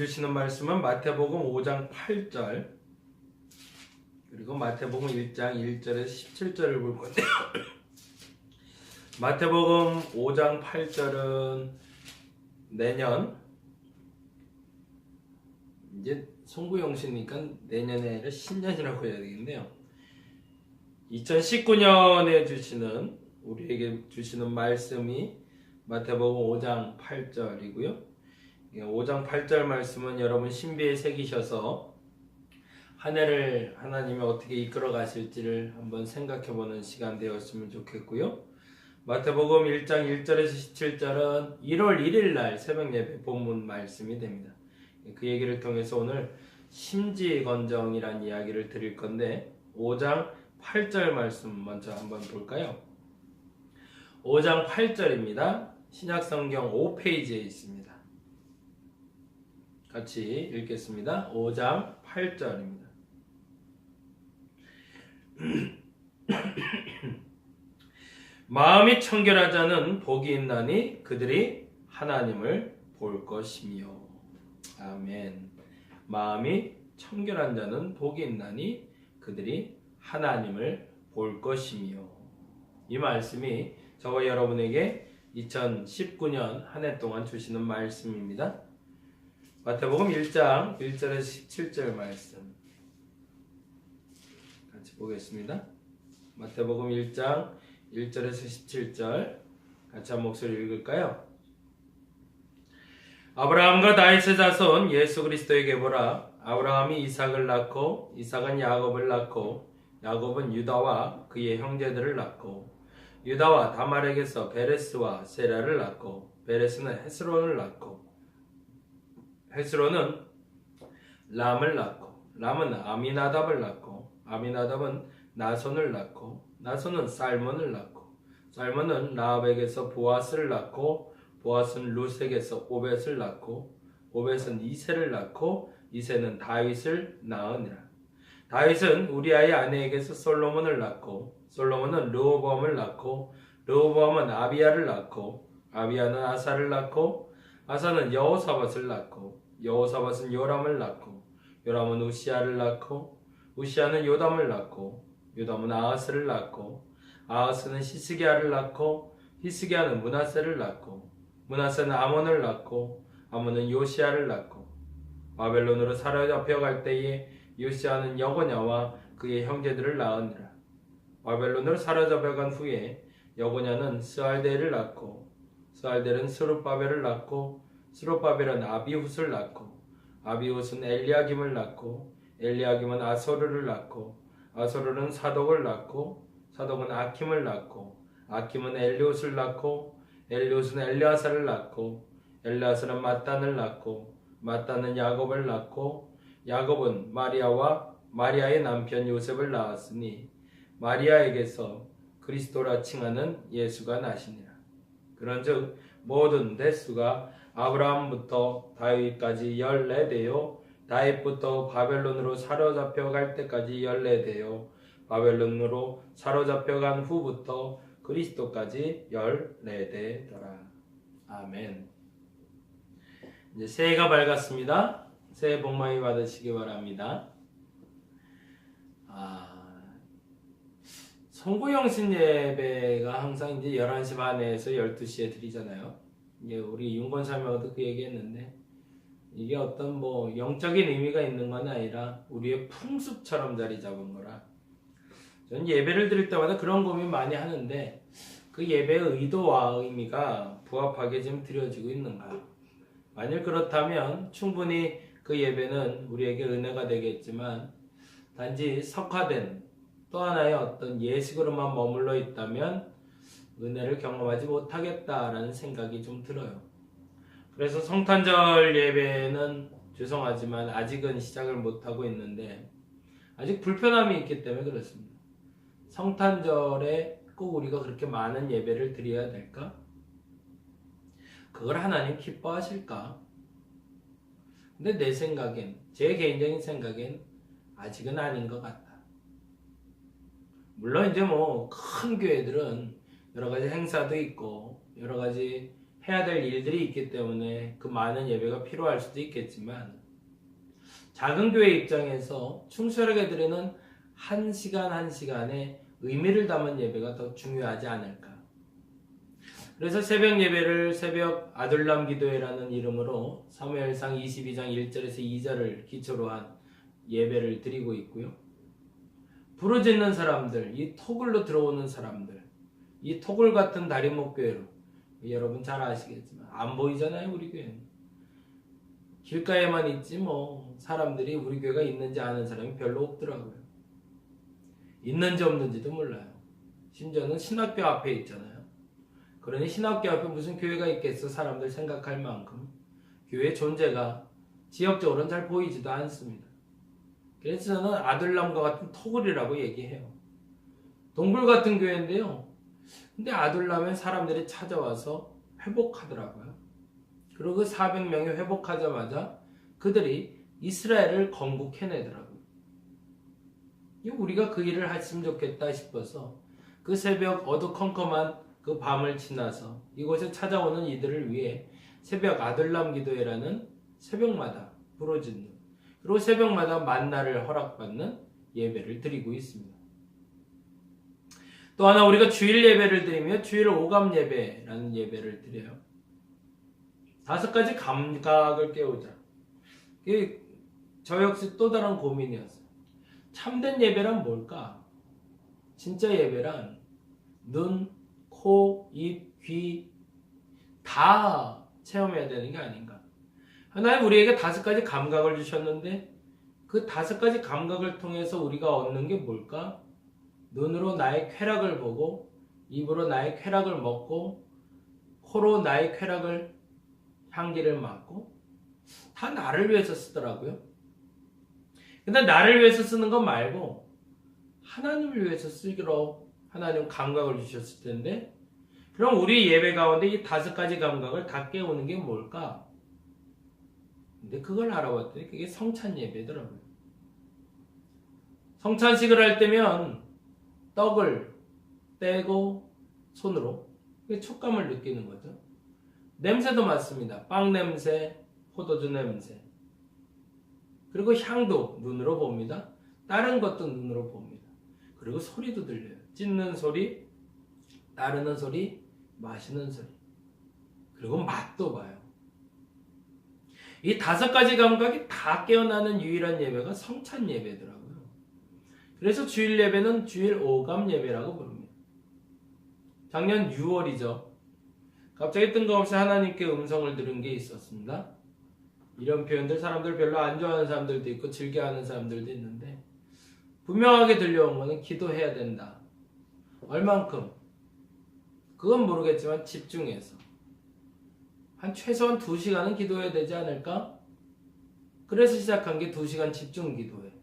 주시는 말씀은 마태복음 5장 8절 그리고 마태복음 1장 1절에서 17절을 볼 건데요. 마태복음 5장 8절은 내년 이제 송구영신이니까 내년에 아니라 신년이라고 해야 되겠네요. 2019년에 주시는 우리에게 주시는 말씀이 마태복음 5장 8절이고요. 5장 8절 말씀은 여러분 신비에 새기셔서 한 해를 하나님이 어떻게 이끌어 가실지를 한번 생각해 보는 시간 되었으면 좋겠고요. 마태복음 1장 1절에서 17절은 1월 1일 날 새벽 예배 본문 말씀이 됩니다. 그 얘기를 통해서 오늘 심지건정이란 이야기를 드릴 건데 5장 8절 말씀 먼저 한번 볼까요? 5장 8절입니다. 신약성경 5페이지에 있습니다. 같이 읽겠습니다. 5장 8절입니다. 마음이 청결한 자는 복이 있나니 그들이 하나님을 볼 것이며. 아멘. 마음이 청결한 자는 복이 있나니 그들이 하나님을 볼 것이며. 이 말씀이 저와 여러분에게 2019년 한 해 동안 주시는 말씀입니다. 마태복음 1장 1절에서 17절 말씀 같이 보겠습니다. 마태복음 1장 1절에서 17절 같이 한 목소리 읽을까요? 아브라함과 다윗의 자손 예수 그리스도에게 보라. 아브라함이 이삭을 낳고 이삭은 야곱을 낳고 야곱은 유다와 그의 형제들을 낳고 유다와 다말에게서 베레스와 세라를 낳고 베레스는 헤스론을 낳고 헤스론은 람을 낳고 람은 아미나답을 낳고 아미나답은 나손을 낳고 나손은 살몬을 낳고 살몬은 라합에게서 보아스를 낳고 보아스는 룻에게서 오벳을 낳고 오벳은 이새를 낳고 이새는 다윗을 낳으니라. 다윗은 우리아의 아내에게서 솔로몬을 낳고 솔로몬은 르호보암을 낳고 르호보암은 아비야를 낳고 아비야는 아사를 낳고 아사는 여호사밧을 낳고 여호사밧은 요람을 낳고 요람은 우시야를 낳고 우시야는 요담을 낳고 요담은 아하스를 낳고 아하스는 히스기야를 낳고 히스기야는 므낫세를 낳고 므낫세는 아몬을 낳고 아몬은 요시야를 낳고 바벨론으로 사로잡혀갈 때에 요시야는 여고냐와 그의 형제들을 낳으니라. 바벨론으로 사로잡혀간 후에 여고냐는 스알델을 낳고 스알델은 스룹바벨을 낳고 스룹바벨은 아비훗을 낳고 아비훗은 엘리야김을 낳고 엘리야김은 아소르를 낳고 아소르는 사독을 낳고 사독은 아킴을 낳고 아킴은 엘리훗을 낳고 엘리훗은 엘리아사를 낳고 엘리아사는 mat단을 낳고 mat단은 야곱을 낳고 야곱은 마리아와 마리아의 남편 요셉을 낳았으니 마리아에게서 그리스도라 칭하는 예수가 나시니라. 그런즉 모든 대수가 아브라함부터 다윗까지 14대요 다윗부터 바벨론으로 사로잡혀갈 때까지 14대요 바벨론으로 사로잡혀간 후부터 그리스도까지 14대더라. 아멘. 이제 새해가 밝았습니다. 새해 복 많이 받으시기 바랍니다. 송구영신 예배가 항상 이제 11시 반에서 12시에 드리잖아요. 이제 우리 윤권사명도 그 얘기했는데 이게 어떤 뭐 영적인 의미가 있는 건 아니라 우리의 풍습처럼 자리 잡은 거라. 저는 예배를 드릴 때마다 그런 고민 많이 하는데 그 예배의 의도와 의미가 부합하게 지금 드려지고 있는가. 만일 그렇다면 충분히 그 예배는 우리에게 은혜가 되겠지만 단지 석화된 또 하나의 어떤 예식으로만 머물러 있다면 은혜를 경험하지 못하겠다라는 생각이 좀 들어요. 그래서 성탄절 예배는 죄송하지만 아직은 시작을 못하고 있는데 아직 불편함이 있기 때문에 그렇습니다. 성탄절에 꼭 우리가 그렇게 많은 예배를 드려야 될까? 그걸 하나님 기뻐하실까? 근데 내 생각엔, 제 개인적인 생각엔 아직은 아닌 것 같다. 물론 이제 뭐 큰 교회들은 여러 가지 행사도 있고 여러 가지 해야 될 일들이 있기 때문에 그 많은 예배가 필요할 수도 있겠지만 작은 교회 입장에서 충실하게 드리는 한 시간 한 시간에 의미를 담은 예배가 더 중요하지 않을까. 그래서 새벽 예배를 새벽 아둘람 기도회라는 이름으로 사무엘상 22장 1절에서 2절을 기초로 한 예배를 드리고 있고요. 부르짖는 사람들, 이 토굴로 들어오는 사람들, 이 토굴 같은 다리목교회로, 여러분 잘 아시겠지만 안 보이잖아요. 우리 교회는 길가에만 있지 뭐 사람들이 우리 교회가 있는지 아는 사람이 별로 없더라고요. 있는지 없는지도 몰라요. 심지어는 신학교 앞에 있잖아요. 그러니 신학교 앞에 무슨 교회가 있겠어 사람들 생각할 만큼 교회 존재가 지역적으로는 잘 보이지도 않습니다. 그래서 저는 아둘람과 같은 토굴이라고 얘기해요. 동굴 같은 교회인데요. 근데 아둘람에 사람들이 찾아와서 회복하더라고요. 그리고 그 400명이 회복하자마자 그들이 이스라엘을 건국해내더라고요. 우리가 그 일을 했으면 좋겠다 싶어서 그 새벽 어두컴컴한 그 밤을 지나서 이곳에 찾아오는 이들을 위해 새벽 아둘람 기도회라는 새벽마다 부르짖는, 그리고 새벽마다 만나를 허락받는 예배를 드리고 있습니다. 또 하나 우리가 주일 예배를 드리며 주일 오감 예배라는 예배를 드려요. 5가지 감각을 깨우자. 저 역시 또 다른 고민이었어요. 참된 예배란 뭘까? 진짜 예배란 눈, 코, 입, 귀 다 체험해야 되는 게 아닌가. 하나님 우리에게 5가지 감각을 주셨는데 그 5가지 감각을 통해서 우리가 얻는 게 뭘까? 눈으로 나의 쾌락을 보고, 입으로 나의 쾌락을 먹고, 코로 나의 쾌락을 향기를 맡고, 다 나를 위해서 쓰더라고요. 근데 나를 위해서 쓰는 것 말고 하나님을 위해서 쓰기로 하나님 감각을 주셨을 텐데, 그럼 우리 예배 가운데 이 5가지 감각을 다 깨우는 게 뭘까? 근데 그걸 알아봤더니 그게 성찬 예배더라고요. 성찬식을 할 때면 떡을 떼고 손으로 촉감을 느끼는 거죠. 냄새도 맡습니다. 빵 냄새, 포도주 냄새. 그리고 향도 눈으로 봅니다. 다른 것도 눈으로 봅니다. 그리고 소리도 들려요. 찢는 소리, 따르는 소리, 마시는 소리. 그리고 맛도 봐요. 이 5가지 감각이 다 깨어나는 유일한 예배가 성찬 예배더라고요. 그래서 주일 예배는 주일 오감 예배라고 부릅니다. 작년 6월이죠. 갑자기 뜬금없이 하나님께 음성을 들은 게 있었습니다. 이런 표현들 사람들 별로 안 좋아하는 사람들도 있고 즐겨하는 사람들도 있는데 분명하게 들려온 거는 기도해야 된다. 얼만큼? 그건 모르겠지만 집중해서 한 최소한 2시간은 기도해야 되지 않을까? 그래서 시작한 게 2시간 집중 기도회.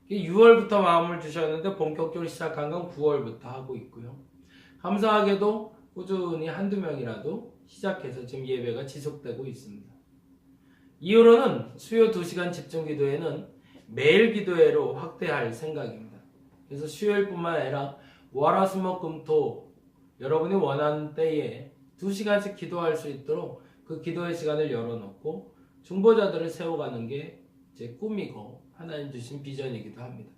6월부터 마음을 주셨는데 본격적으로 시작한 건 9월부터 하고 있고요. 감사하게도 꾸준히 한두 명이라도 시작해서 지금 예배가 지속되고 있습니다. 이후로는 수요 2시간 집중 기도회는 매일 기도회로 확대할 생각입니다. 그래서 수요일뿐만 아니라 월화수목금토 여러분이 원하는 때에 2시간씩 기도할 수 있도록 그 기도의 시간을 열어놓고 중보자들을 세워가는 게 제 꿈이고 하나님 주신 비전이기도 합니다.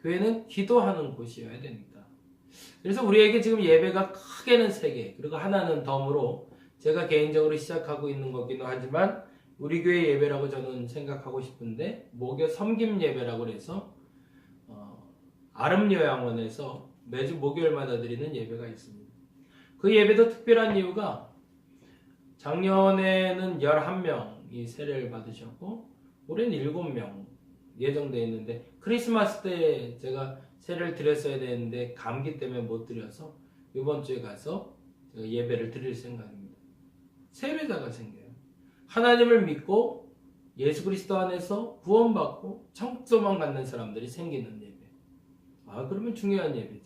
교회는 기도하는 곳이어야 됩니다. 그래서 우리에게 지금 예배가 크게는 3개, 그리고 하나는 덤으로 제가 개인적으로 시작하고 있는 거기도 하지만 우리 교회 예배라고 저는 생각하고 싶은데 목요 섬김 예배라고 해서 아름요양원에서 매주 목요일마다 드리는 예배가 있습니다. 그 예배도 특별한 이유가 작년에는 11명이 세례를 받으셨고 올해는 7명 예정되어 있는데 크리스마스 때 제가 세례를 드렸어야 되는데 감기 때문에 못 드려서 이번 주에 가서 예배를 드릴 생각입니다. 세례자가 생겨요. 하나님을 믿고 예수 그리스도 안에서 구원받고 천국 소망 갖는 사람들이 생기는 예배. 그러면 중요한 예배죠.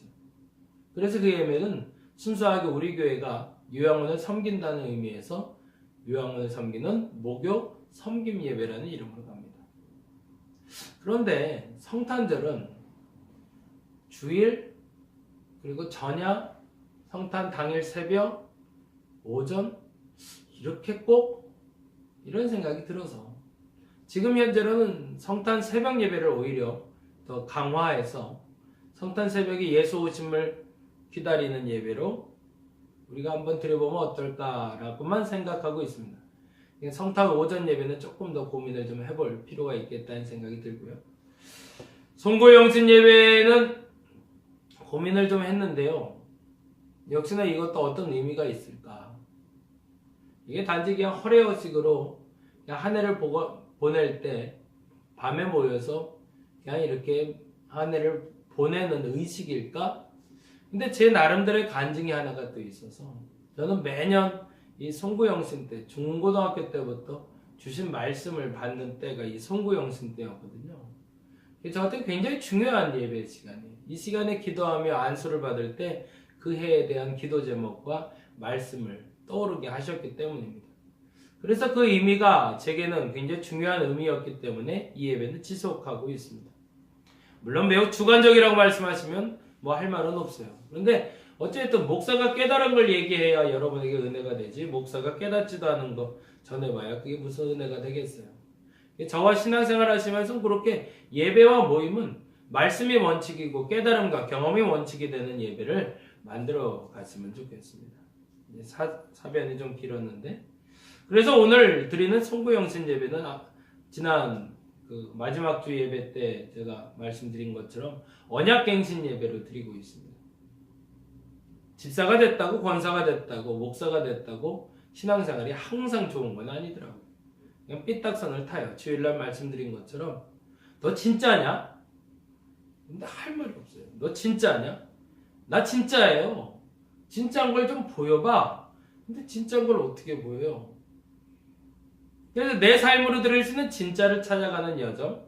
그래서 그 예배는 순수하게 우리 교회가 요양원을 섬긴다는 의미에서 요양원을 섬기는 목요 섬김 예배라는 이름으로 갑니다. 그런데 성탄절은 주일 그리고 전야 성탄 당일 새벽 오전 이렇게 꼭 이런 생각이 들어서 지금 현재로는 성탄 새벽 예배를 오히려 더 강화해서 성탄 새벽에 예수 오심을 기다리는 예배로 우리가 한번 드려보면 어떨까라고만 생각하고 있습니다. 성탄 오전 예배는 조금 더 고민을 좀 해볼 필요가 있겠다는 생각이 들고요. 송구영신 예배는 고민을 좀 했는데요. 역시나 이것도 어떤 의미가 있을까? 이게 단지 그냥 허례허식으로 그냥 한 해를 보낼 때 밤에 모여서 그냥 이렇게 한 해를 보내는 의식일까? 근데 제 나름대로의 간증이 하나가 또 있어서 저는 매년 이 송구영신 때 중고등학교 때부터 주신 말씀을 받는 때가 이 송구영신 때였거든요. 저한테 굉장히 중요한 예배 시간이에요. 이 시간에 기도하며 안수를 받을 때 그 해에 대한 기도 제목과 말씀을 떠오르게 하셨기 때문입니다. 그래서 그 의미가 제게는 굉장히 중요한 의미였기 때문에 이 예배는 지속하고 있습니다. 물론 매우 주관적이라고 말씀하시면 뭐 할 말은 없어요. 그런데 어쨌든 목사가 깨달은 걸 얘기해야 여러분에게 은혜가 되지, 목사가 깨닫지도 않은 거 전해봐야 그게 무슨 은혜가 되겠어요. 저와 신앙생활 하시면서 그렇게 예배와 모임은 말씀이 원칙이고 깨달음과 경험이 원칙이 되는 예배를 만들어 갔으면 좋겠습니다. 사변이 좀 길었는데, 그래서 오늘 드리는 송구영신 예배는 지난 그 마지막 주 예배 때 제가 말씀드린 것처럼 언약갱신 예배로 드리고 있습니다. 집사가 됐다고, 권사가 됐다고, 목사가 됐다고 신앙생활이 항상 좋은 건 아니더라고요. 그냥 삐딱선을 타요. 주일날 말씀드린 것처럼 너 진짜냐? 근데 할 말이 없어요. 너 진짜냐? 나 진짜예요. 진짜인 걸 좀 보여봐. 근데 진짜인 걸 어떻게 보여요? 그래서 내 삶으로 들을 수 있는 진짜를 찾아가는 여정.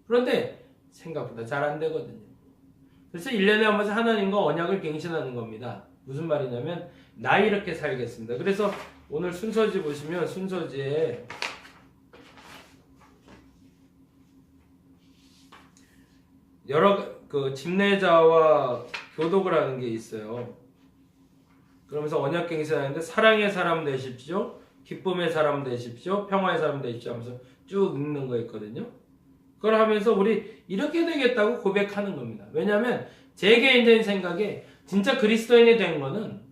그런데 생각보다 잘 안 되거든요. 그래서 1년에 한 번씩 하나님과 언약을 갱신하는 겁니다. 무슨 말이냐면 나 이렇게 살겠습니다. 그래서 오늘 순서지 보시면 순서지에 여러 그 집례자와 교독을 하는 게 있어요. 그러면서 언약갱신하는데 사랑의 사람 되십시오, 기쁨의 사람 되십시오, 평화의 사람 되십시오 하면서 쭉 읽는 거 있거든요. 그걸 하면서 우리 이렇게 되겠다고 고백하는 겁니다. 왜냐하면 제 개인적인 생각에 진짜 그리스도인이 된 거는,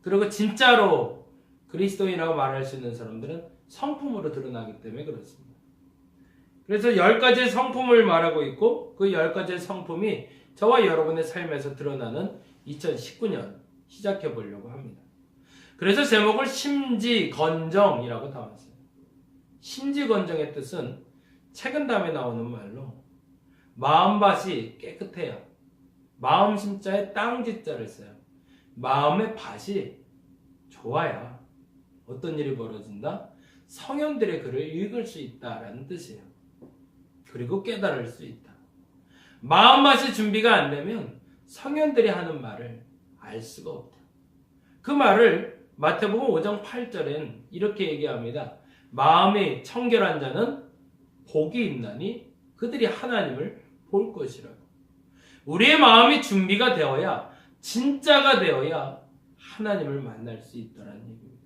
그리고 진짜로 그리스도인이라고 말할 수 있는 사람들은 성품으로 드러나기 때문에 그렇습니다. 그래서 10가지의 성품을 말하고 있고 그 10가지의 성품이 저와 여러분의 삶에서 드러나는 2019년 시작해 보려고 합니다. 그래서 제목을 심지건정이라고 담았어요. 심지건정의 뜻은 책은 다음에 나오는 말로 마음밭이 깨끗해야, 마음 심자에 땅짓자를 써요. 마음의 밭이 좋아야 어떤 일이 벌어진다? 성현들의 글을 읽을 수 있다라는 뜻이에요. 그리고 깨달을 수 있다. 마음밭이 준비가 안 되면 성현들이 하는 말을 알 수가 없다. 그 말을 마태복음 5장 8절엔 이렇게 얘기합니다. 마음이 청결한 자는 복이 있나니 그들이 하나님을 볼 것이라고. 우리의 마음이 준비가 되어야, 진짜가 되어야 하나님을 만날 수 있다는 얘기입니다.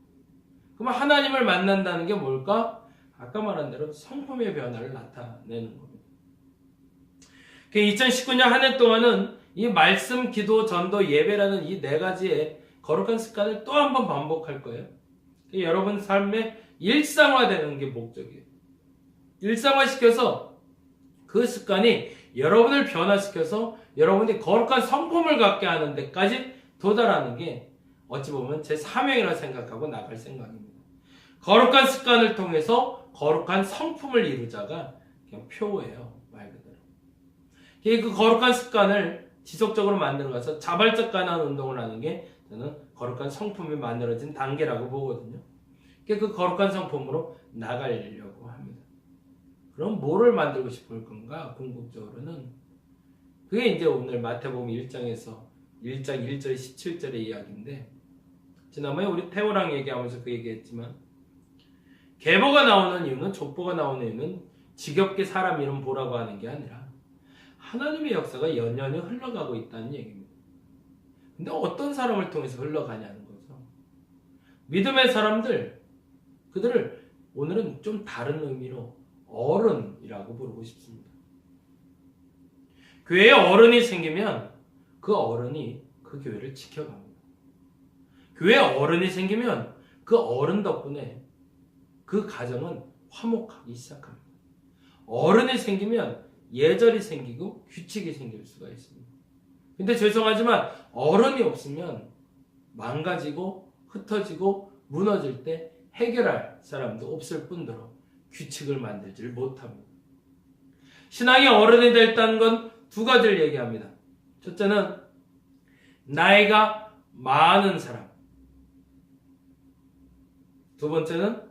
그럼 하나님을 만난다는 게 뭘까? 아까 말한 대로 성품의 변화를 나타내는 겁니다. 2019년 한 해 동안은 이 말씀, 기도, 전도, 예배라는 이 4가지의 거룩한 습관을 또 한 번 반복할 거예요. 여러분 삶의 일상화되는 게 목적이에요. 일상화시켜서 그 습관이 여러분을 변화시켜서 여러분이 거룩한 성품을 갖게 하는 데까지 도달하는 게 어찌 보면 제 사명이라 생각하고 나갈 생각입니다. 거룩한 습관을 통해서 거룩한 성품을 이루자가 그냥 표예요. 말 그대로. 그 거룩한 습관을 지속적으로 만들어가서 자발적 간한 운동을 하는 게 저는 거룩한 성품이 만들어진 단계라고 보거든요. 그 거룩한 성품으로 나가려고 합니다. 그럼 뭐를 만들고 싶을 건가? 궁극적으로는 그게 이제 오늘 마태복음 1장에서 1장 1절 17절의 이야기인데, 지난번에 우리 태호랑 얘기하면서 그 얘기했지만 계보가 나오는 이유는, 족보가 나오는 이유는 지겹게 사람 이름 보라고 하는 게 아니라 하나님의 역사가 연연히 흘러가고 있다는 얘기입니다. 근데 어떤 사람을 통해서 흘러가냐는 거죠. 믿음의 사람들, 그들을 오늘은 좀 다른 의미로 어른이라고 부르고 싶습니다. 교회에 어른이 생기면 그 어른이 그 교회를 지켜갑니다. 교회에 어른이 생기면 그 어른 덕분에 그 가정은 화목하기 시작합니다. 어른이 생기면 예절이 생기고 규칙이 생길 수가 있습니다. 근데 죄송하지만 어른이 없으면 망가지고 흩어지고 무너질 때 해결할 사람도 없을 뿐더러 규칙을 만들지를 못합니다. 신앙의 어른이 됐다는 건 두 가지를 얘기합니다. 첫째는 나이가 많은 사람. 두 번째는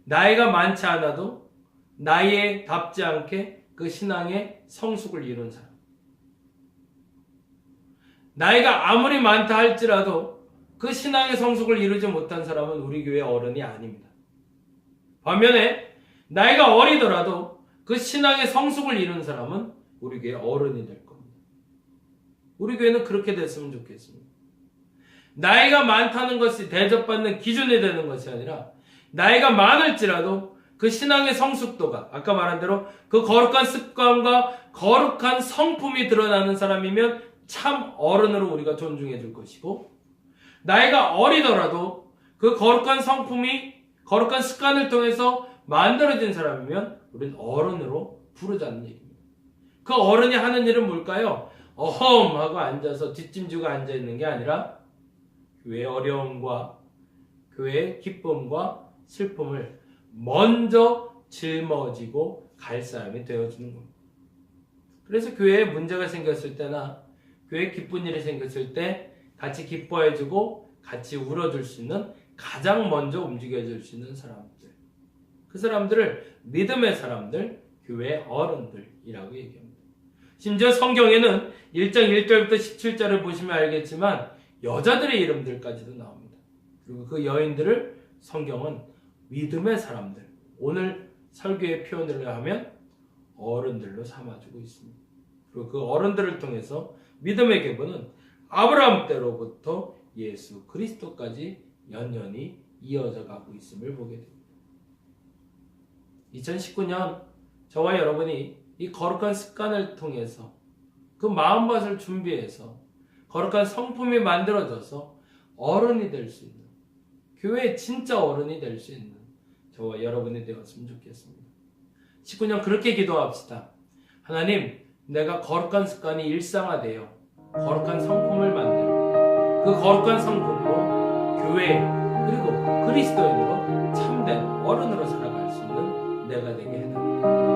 나이가 많지 않아도 나이에 답지 않게 그 신앙의 성숙을 이룬 사람. 나이가 아무리 많다 할지라도 그 신앙의 성숙을 이루지 못한 사람은 우리 교회 어른이 아닙니다. 반면에 나이가 어리더라도 그 신앙의 성숙을 이룬 사람은 우리 교회 어른이 될 겁니다. 우리 교회는 그렇게 됐으면 좋겠습니다. 나이가 많다는 것이 대접받는 기준이 되는 것이 아니라 나이가 많을지라도 그 신앙의 성숙도가 아까 말한 대로 그 거룩한 습관과 거룩한 성품이 드러나는 사람이면 참 어른으로 우리가 존중해 줄 것이고, 나이가 어리더라도 그 거룩한 성품이 거룩한 습관을 통해서 만들어진 사람이면 우리는 어른으로 부르자는 얘기입니다. 그 어른이 하는 일은 뭘까요? 어험 하고 앉아서 뒷짐지고 앉아있는 게 아니라 교회의 어려움과 교회의 기쁨과 슬픔을 먼저 짊어지고 갈 사람이 되어주는 겁니다. 그래서 교회에 문제가 생겼을 때나 교회에 기쁜 일이 생겼을 때 같이 기뻐해주고 같이 울어줄 수 있는, 가장 먼저 움직여줄 수 있는 사람들, 그 사람들을 믿음의 사람들, 교회의 어른들이라고 얘기합니다. 심지어 성경에는 1장 1절부터 17절을 보시면 알겠지만 여자들의 이름들까지도 나옵니다. 그리고 그 여인들을 성경은 믿음의 사람들, 오늘 설교의 표현을 하면 어른들로 삼아주고 있습니다. 그리고 그 어른들을 통해서 믿음의 계보는 아브라함 때로부터 예수 그리스도까지 연연히 이어져 가고 있음을 보게 됩니다. 2019년 저와 여러분이 이 거룩한 습관을 통해서 그 마음밭을 준비해서 거룩한 성품이 만들어져서 어른이 될 수 있는, 교회의 진짜 어른이 될 수 있는 저와 여러분이 되었으면 좋겠습니다. 19년 그렇게 기도합시다. 하나님, 내가 거룩한 습관이 일상화되어 거룩한 성품을 만들고 그 거룩한 성품으로 교회 그리고 그리스도인으로 참된 어른으로 살아갈 수 있는 내가 되게 해달라.